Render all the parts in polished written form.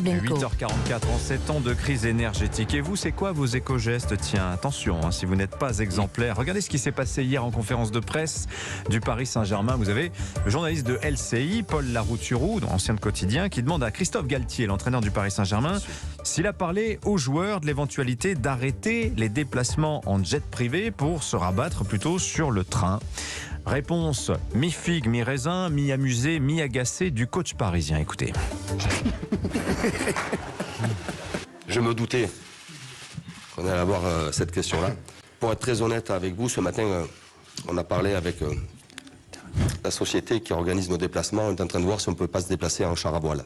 8h44 en 7 ans de crise énergétique. Et vous, c'est quoi vos éco-gestes? Tiens, attention, si vous n'êtes pas exemplaire, regardez ce qui s'est passé hier en conférence de presse du Paris Saint-Germain. Vous avez le journaliste de LCI, Paul Larouturou, ancien de Quotidien, qui demande à Christophe Galtier, l'entraîneur du Paris Saint-Germain, s'il a parlé aux joueurs de l'éventualité d'arrêter les déplacements en jet privé pour se rabattre plutôt sur le train. Réponse mi-figue, mi-raisin, mi-amusé, mi-agacé du coach parisien. Écoutez. Je me doutais qu'on allait avoir cette question-là. Pour être très honnête avec vous, ce matin, on a parlé avec la société qui organise nos déplacements. On est en train de voir si on ne peut pas se déplacer en char à voile.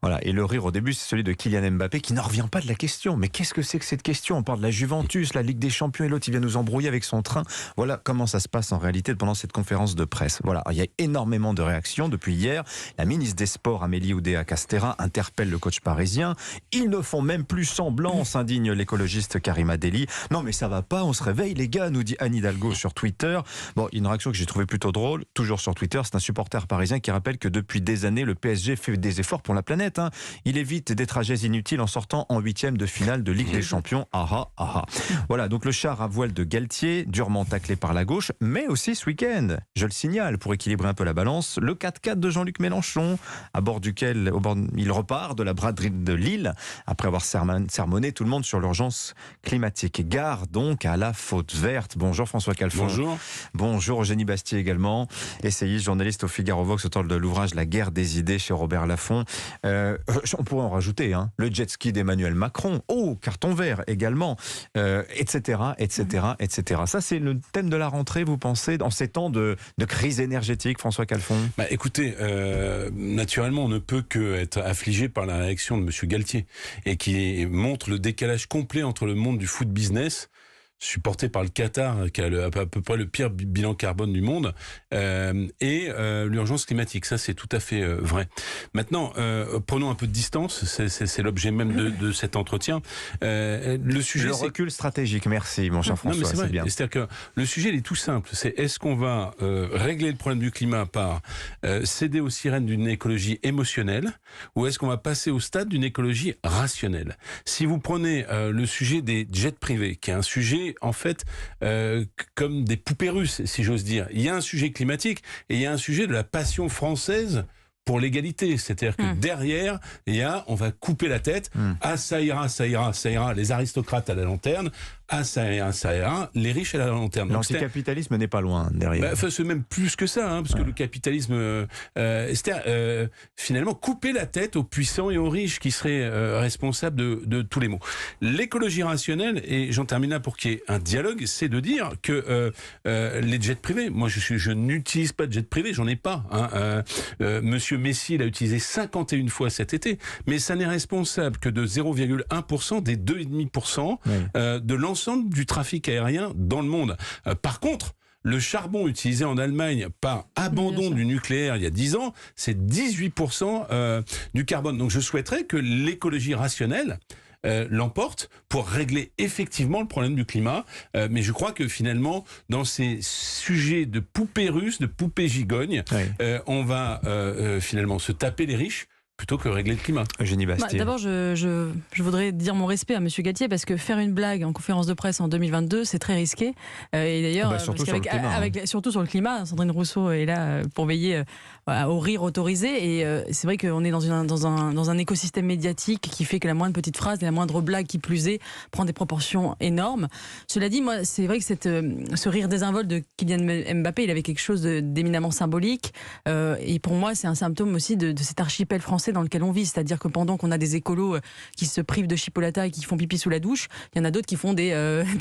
Voilà, et le rire au début, c'est celui de Kylian Mbappé qui n'en revient pas de la question. Mais qu'est-ce que c'est que cette question? On parle de la Juventus, la Ligue des Champions, et l'autre, il vient nous embrouiller avec son train. Voilà comment ça se passe en réalité pendant cette conférence de presse. Voilà, il y a énormément de réactions depuis hier. La ministre des Sports, Amélie Oudéa-Castéra, interpelle le coach parisien. Ils ne font même plus semblant, s'indigne l'écologiste Karima Deli. Non mais ça va pas, on se réveille les gars, nous dit Anne Hidalgo sur Twitter. Bon, une réaction que j'ai trouvée plutôt drôle, toujours sur Twitter, c'est un supporter parisien qui rappelle que depuis des années, le PSG fait des efforts pour la planète. Il évite des trajets inutiles en sortant en 8e de finale de Ligue des Champions. Voilà, donc le char à voile de Galtier, durement taclé par la gauche, mais aussi ce week-end, je le signale, pour équilibrer un peu la balance, le 4x4 de Jean-Luc Mélenchon, à bord duquel il repart de la braderie de Lille, après avoir sermonné tout le monde sur l'urgence climatique. Gare donc à la faute verte. Bonjour François Calfon. Bonjour. Bonjour Eugénie Bastier également, essayiste, journaliste au Figaro Vox, auteur de l'ouvrage La guerre des idées chez Robert Laffont. On pourrait en rajouter, le jet ski d'Emmanuel Macron, carton vert également, etc. Ça, c'est le thème de la rentrée, vous pensez, dans ces temps de crise énergétique, François Calfon? Écoutez, naturellement, on ne peut qu'être affligé par la réaction de M. Galtier, et qui montre le décalage complet entre le monde du foot business, supporté par le Qatar, qui a à peu près le pire bilan carbone du monde, et l'urgence climatique. Ça, c'est tout à fait vrai. Maintenant, prenons un peu de distance, c'est l'objet même de cet entretien. Le sujet, le recul stratégique, merci mon cher François. Non, mais c'est bien. C'est-à-dire que le sujet, il est tout simple. C'est est-ce qu'on va régler le problème du climat par céder aux sirènes d'une écologie émotionnelle, ou est-ce qu'on va passer au stade d'une écologie rationnelle? Si vous prenez le sujet des jets privés, qui est un sujet en fait comme des poupées russes, si j'ose dire. Il y a un sujet climatique et il y a un sujet de la passion française pour l'égalité. C'est-à-dire que derrière, il y a, on va couper la tête. Ça ira, les aristocrates à la lanterne. Ça ira, les riches à la lanterne. L'anticapitalisme n'est pas loin derrière. C'est même plus que ça, parce que le capitalisme, c'est-à-dire finalement couper la tête aux puissants et aux riches qui seraient responsables de tous les maux. L'écologie rationnelle, et j'en termine là pour qu'il y ait un dialogue, c'est de dire que les jets privés, moi je n'utilise pas de jet privé, j'en ai pas. Monsieur Messi l'a utilisé 51 fois cet été, mais ça n'est responsable que de 0,1% des 2,5% de l'ensemble du trafic aérien dans le monde. Par contre, le charbon utilisé en Allemagne par abandon du nucléaire il y a 10 ans, c'est 18% du carbone. Donc je souhaiterais que l'écologie rationnelle l'emporte pour régler effectivement le problème du climat. Mais je crois que finalement, dans ces sujets de poupées russes, de poupées gigognes, on va finalement se taper les riches plutôt que régler le climat. Eugénie Bastier. D'abord, je voudrais dire mon respect à M. Galtier, parce que faire une blague en conférence de presse en 2022, c'est très risqué. Et d'ailleurs, surtout sur le climat. Surtout sur le climat, Sandrine Rousseau est là pour veiller au rire autorisé. Et c'est vrai qu'on est dans un écosystème médiatique qui fait que la moindre petite phrase et la moindre blague qui plus est prend des proportions énormes. Cela dit, moi, c'est vrai que ce rire désinvolte de Kylian Mbappé, il avait quelque chose d'éminemment symbolique. Et pour moi, c'est un symptôme aussi de cet archipel français dans lequel on vit, c'est-à-dire que pendant qu'on a des écolos qui se privent de chipolata et qui font pipi sous la douche, il y en a d'autres qui font des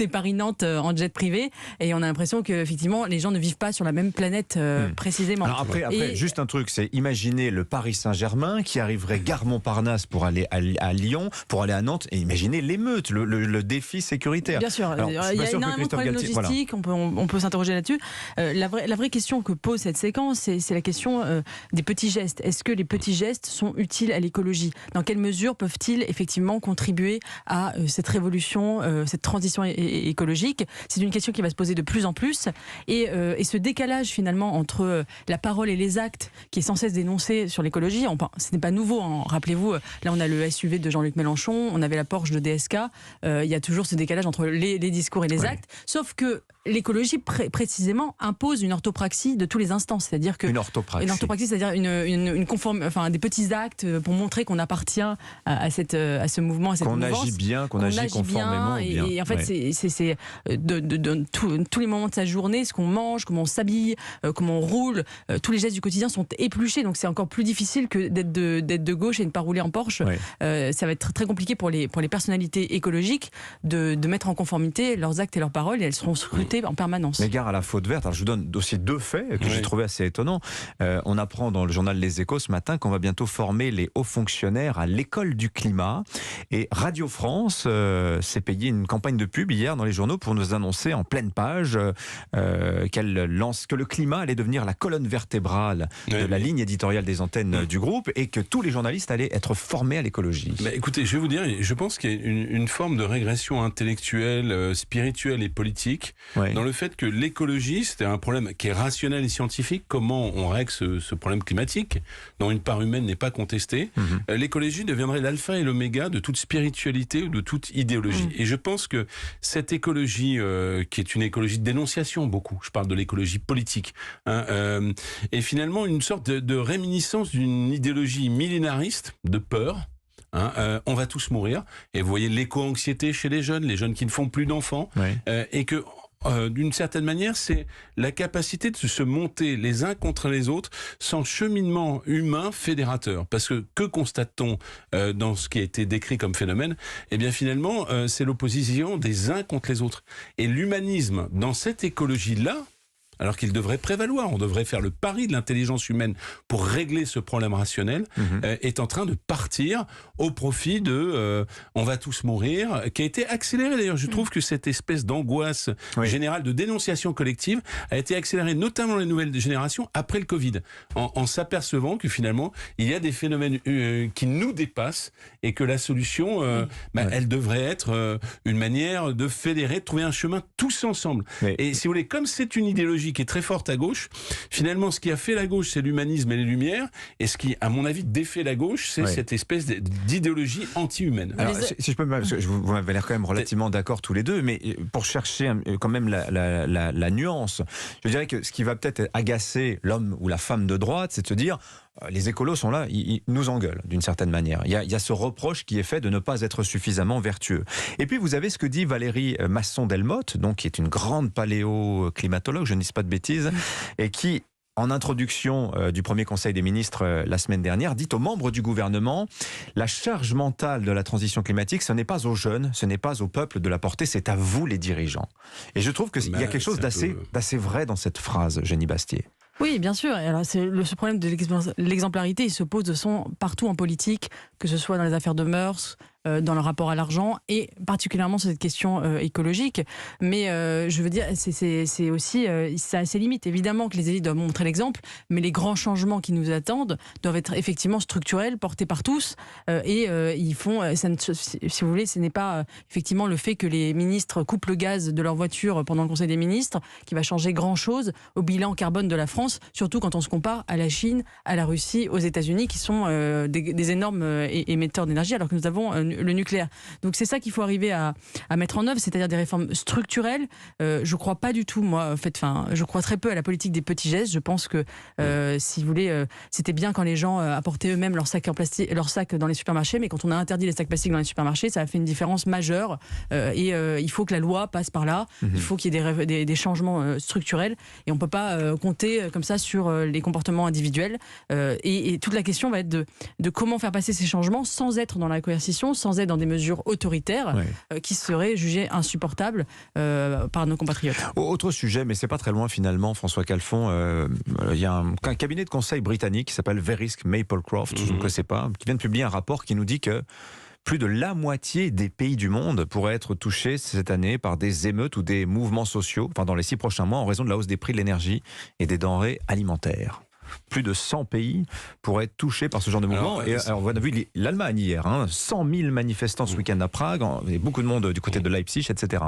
Paris-Nantes en jet privé, et on a l'impression que effectivement les gens ne vivent pas sur la même planète précisément. Alors après, juste un truc, c'est imaginer le Paris Saint-Germain qui arriverait gare Montparnasse pour aller à Lyon, pour aller à Nantes, et imaginez l'émeute, le défi sécuritaire. Bien sûr, il y a énormément de problèmes logistiques, on peut s'interroger là-dessus. La vraie question que pose cette séquence, c'est la question des petits gestes. Est-ce que les petits gestes sont sont utiles à l'écologie? Dans quelle mesure peuvent-ils effectivement contribuer à cette révolution, cette transition écologique? C'est une question qui va se poser de plus en plus. Et ce décalage finalement entre la parole et les actes qui est sans cesse dénoncé sur l'écologie, ce n'est pas nouveau. Hein. Rappelez-vous, là on a le SUV de Jean-Luc Mélenchon, on avait la Porsche de DSK. Il y a toujours ce décalage entre les discours et les actes. Sauf que l'écologie précisément impose une orthopraxie de tous les instants, c'est-à-dire que une orthopraxie, c'est-à-dire des petits actes pour montrer qu'on appartient à ce mouvement, à cette mouvance, qu'on agit bien, qu'on agit conformément bien. Et en fait, c'est de tous les moments de sa journée, ce qu'on mange, comment on s'habille, comment on roule, tous les gestes du quotidien sont épluchés. Donc c'est encore plus difficile que d'être de gauche et ne pas rouler en Porsche. Ça va être très compliqué pour les personnalités écologiques de mettre en conformité leurs actes et leurs paroles, et elles seront scrutées en permanence. Mais gare à la faute verte. Alors je vous donne aussi 2 faits que j'ai trouvé assez étonnants. On apprend dans le journal Les Échos ce matin qu'on va bientôt former les hauts fonctionnaires à l'école du climat. Et Radio France s'est payé une campagne de pub hier dans les journaux pour nous annoncer en pleine page que le climat allait devenir la colonne vertébrale de la ligne éditoriale des antennes du groupe et que tous les journalistes allaient être formés à l'écologie. Bah, écoutez, je vais vous dire, je pense qu'il y a une forme de régression intellectuelle, spirituelle et politique dans le fait que l'écologie, c'est un problème qui est rationnel et scientifique. Comment on règle ce problème climatique, dont une part humaine n'est pas contestée. L'écologie deviendrait l'alpha et l'oméga de toute spiritualité ou de toute idéologie. Et je pense que cette écologie, qui est une écologie de dénonciation beaucoup, je parle de l'écologie politique, est finalement une sorte de réminiscence d'une idéologie millénariste de peur. On va tous mourir. Et vous voyez l'éco-anxiété chez les jeunes qui ne font plus d'enfants, et que d'une certaine manière, c'est la capacité de se monter les uns contre les autres sans cheminement humain fédérateur. Parce que constate-t-on dans ce qui a été décrit comme phénomène? Eh bien finalement, c'est l'opposition des uns contre les autres. Et l'humanisme, dans cette écologie-là, alors qu'il devrait prévaloir, on devrait faire le pari de l'intelligence humaine pour régler ce problème rationnel, est en train de partir au profit de on va tous mourir, qui a été accéléré d'ailleurs. Je trouve que cette espèce d'angoisse générale de dénonciation collective a été accélérée, notamment dans les nouvelles générations, après le Covid, en s'apercevant que finalement, il y a des phénomènes qui nous dépassent et que la solution, elle devrait être une manière de fédérer, de trouver un chemin tous ensemble. Et si vous voulez, comme c'est une idéologie qui est très forte à gauche, finalement ce qui a fait la gauche, c'est l'humanisme et les Lumières, et ce qui, à mon avis, défait la gauche, c'est cette espèce d'idéologie anti-humaine. Alors, si je peux me permettre, parce que vous m'avez l'air quand même relativement d'accord tous les deux, mais pour chercher quand même la nuance, je dirais que ce qui va peut-être agacer l'homme ou la femme de droite, c'est de se dire les écolos sont là, ils nous engueulent d'une certaine manière. Il y a ce reproche qui est fait de ne pas être suffisamment vertueux. Et puis vous avez ce que dit Valérie Masson-Delmotte, donc qui est une grande paléoclimatologue, je ne dis pas de bêtises, et qui, en introduction du premier Conseil des ministres la semaine dernière, dit aux membres du gouvernement: la charge mentale de la transition climatique, ce n'est pas aux jeunes, ce n'est pas au peuple de la porter, c'est à vous les dirigeants. Et je trouve qu'il y a quelque chose d'assez vrai dans cette phrase, Jenny Bastier. Oui, bien sûr. Alors, ce problème de l'exemplarité, il se pose partout en politique, que ce soit dans les affaires de mœurs, dans le rapport à l'argent, et particulièrement sur cette question écologique. Mais je veux dire, c'est aussi, ça a ses limites. Évidemment que les élites doivent montrer l'exemple, mais les grands changements qui nous attendent doivent être effectivement structurels, portés par tous. Ils font, si vous voulez, ce n'est pas effectivement le fait que les ministres coupent le gaz de leur voiture pendant le Conseil des ministres qui va changer grand-chose au bilan carbone de la France, surtout quand on se compare à la Chine, à la Russie, aux États-Unis, qui sont des énormes émetteurs d'énergie, alors que nous avons le nucléaire. Donc c'est ça qu'il faut arriver à mettre en œuvre, c'est-à-dire des réformes structurelles. Je crois pas du tout, moi, en fait, je crois très peu à la politique des petits gestes. Je pense que, si vous voulez, c'était bien quand les gens apportaient eux-mêmes leurs sacs en plastique, leurs sacs dans les supermarchés, mais quand on a interdit les sacs plastiques dans les supermarchés, ça a fait une différence majeure. Il faut que la loi passe par là. Il faut qu'il y ait des changements structurels, et on peut pas compter comme ça sur les comportements individuels. Et toute la question va être de comment faire passer ces changements sans être dans la coercition, sans être dans des mesures autoritaires qui seraient jugées insupportables par nos compatriotes. Autre sujet, mais c'est pas très loin finalement, François Calfon. Il y a un cabinet de conseil britannique qui s'appelle Verisk Maplecroft, je ne connaissais pas, qui vient de publier un rapport qui nous dit que plus de la moitié des pays du monde pourraient être touchés cette année par des émeutes ou des mouvements sociaux, dans les 6 prochains mois, en raison de la hausse des prix de l'énergie et des denrées alimentaires. plus de 100 pays pourraient être touchés par ce genre de mouvement. Alors, on a vu l'Allemagne hier, 100 000 manifestants ce week-end à Prague, et beaucoup de monde du côté de Leipzig, etc.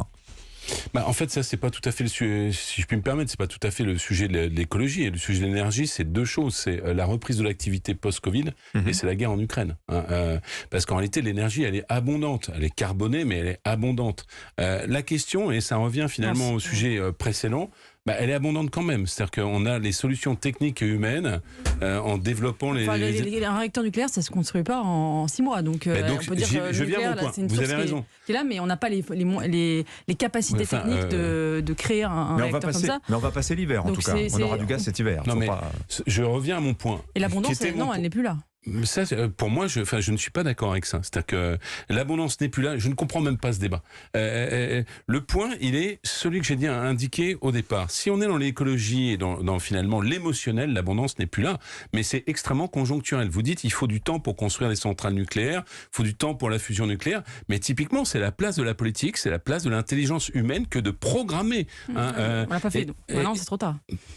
En fait, ça, c'est pas tout à fait le sujet, si je puis me permettre, c'est pas tout à fait le sujet de l'écologie. Et le sujet de l'énergie, c'est deux choses. C'est la reprise de l'activité post-Covid et c'est la guerre en Ukraine. Parce qu'en réalité, l'énergie, elle est abondante. Elle est carbonée, mais elle est abondante. La question, et ça revient finalement au sujet précédent, elle est abondante quand même. C'est-à-dire qu'on a les solutions techniques et humaines en développant un réacteur nucléaire, ça se construit pas en 6 mois. Donc, on peut dire je viens à mon point. Vous avez raison. Qui est là, mais on n'a pas les capacités techniques de créer un réacteur comme ça. Mais on va passer l'hiver, en tout cas. On aura du gaz cet hiver. Non, mais je reviens à mon point. Et l'abondance, elle n'est plus là. Ça, pour moi, je ne suis pas d'accord avec ça. C'est-à-dire que l'abondance n'est plus là. Je ne comprends même pas ce débat. Le point, il est celui que j'ai indiqué au départ. Si on est dans l'écologie et dans finalement l'émotionnel, l'abondance n'est plus là. Mais c'est extrêmement conjoncturel. Vous dites, il faut du temps pour construire des centrales nucléaires, il faut du temps pour la fusion nucléaire. Mais typiquement, c'est la place de la politique, c'est la place de l'intelligence humaine que de programmer. On l'a pas fait. Maintenant, c'est trop tard.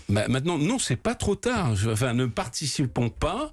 Maintenant, non, c'est pas trop tard. Ne participons pas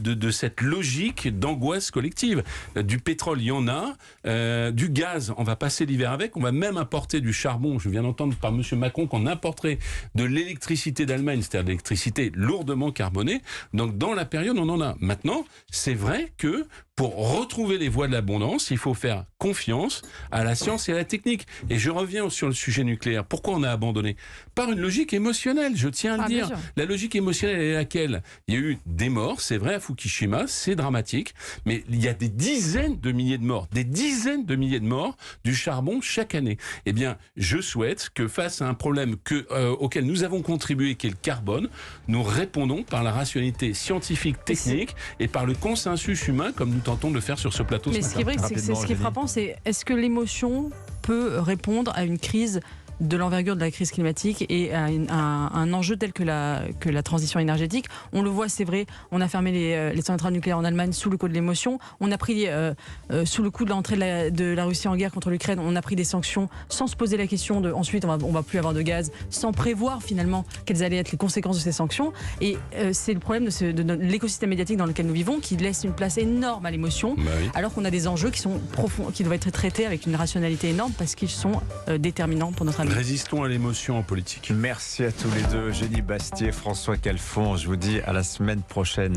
de cette logique d'angoisse collective. Du pétrole, il y en a. Du gaz, on va passer l'hiver avec. On va même importer du charbon. Je viens d'entendre par M. Macron qu'on importerait de l'électricité d'Allemagne, c'est-à-dire de l'électricité lourdement carbonée. Donc, dans la période, on en a. Maintenant, c'est vrai que pour retrouver les voies de l'abondance, il faut faire confiance à la science et à la technique. Et je reviens sur le sujet nucléaire. Pourquoi on a abandonné ? Par une logique émotionnelle, je tiens à le dire. La logique émotionnelle, elle est laquelle ? Il y a eu des morts, c'est vrai, à Fukushima, c'est dramatique, mais il y a des dizaines de milliers de morts, du charbon chaque année. Eh bien, je souhaite que face à un problème auquel nous avons contribué, qui est le carbone, nous répondons par la rationalité scientifique, technique, et par le consensus humain, comme nous tentons de le faire sur ce plateau. Mais ce qui est vrai, ce qui est frappant, c'est est-ce que l'émotion peut répondre à une crise de l'envergure de la crise climatique et à un enjeu tel que la transition énergétique. On le voit, c'est vrai, on a fermé les centrales nucléaires en Allemagne sous le coup de l'émotion. On a pris, sous le coup de l'entrée de la Russie en guerre contre l'Ukraine, on a pris des sanctions sans se poser la question de ensuite on va plus avoir de gaz, sans prévoir finalement quelles allaient être les conséquences de ces sanctions. Et c'est le problème de l'écosystème médiatique dans lequel nous vivons, qui laisse une place énorme à l'émotion, alors qu'on a des enjeux qui sont profonds, qui doivent être traités avec une rationalité énorme parce qu'ils sont déterminants pour notre avenir. Résistons à l'émotion en politique. Merci à tous les deux, Eugénie Bastier, François Calfon. Je vous dis à la semaine prochaine.